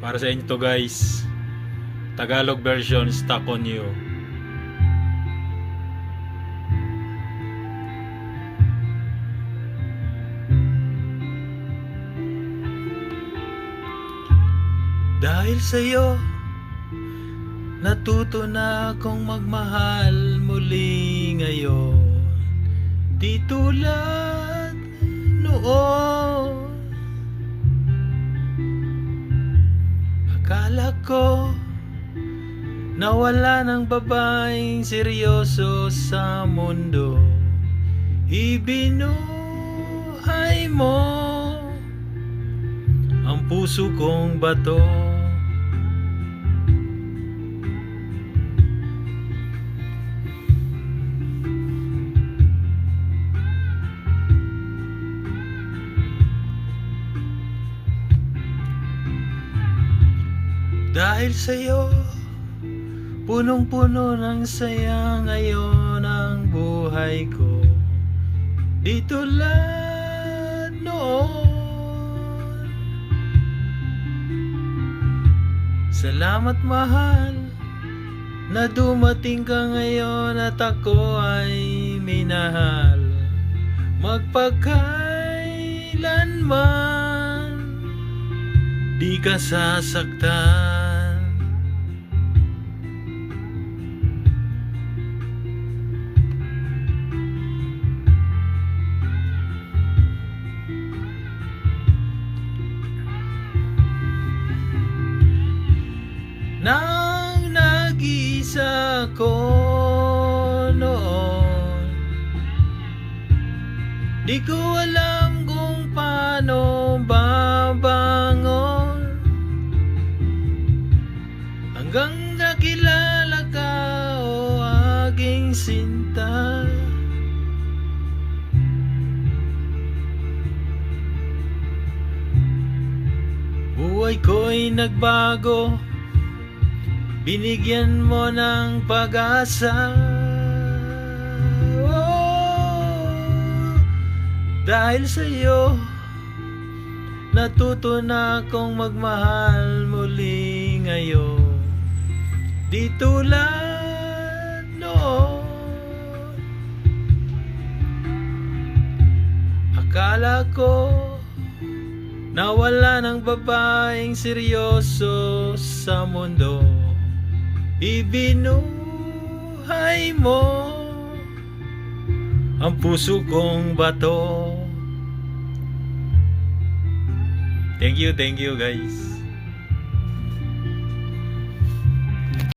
Para sa inyo to guys. Tagalog version, Stuck on You. Dahil sa'yo, natuto na akong magmahal muli ngayon. Di tulad noon. Akala ko nawala ng babaeng seryoso sa mundo. Ibinuhay mo ang puso kong bato. Dahil sa'yo, punong-puno ng saya ngayon ang buhay ko. Di tulad noon. Salamat mahal na dumating ka ngayon at ako ay minahal. Magpakailanman di ka sasaktan. Nang nag-iisa ko noon, di ko alam kung paano babangon. Hanggang nakilala ka, o aking sinta. Buhay ko'y nagbago, binigyan mo ng pag-asa. Oh, dahil sa'yo, natuto na akong magmahal muli ngayon. Di tulad noon. Akala ko nawala ng babaeng seryoso sa mundo. Ibinuhay mo ang puso kong bato. Thank you guys.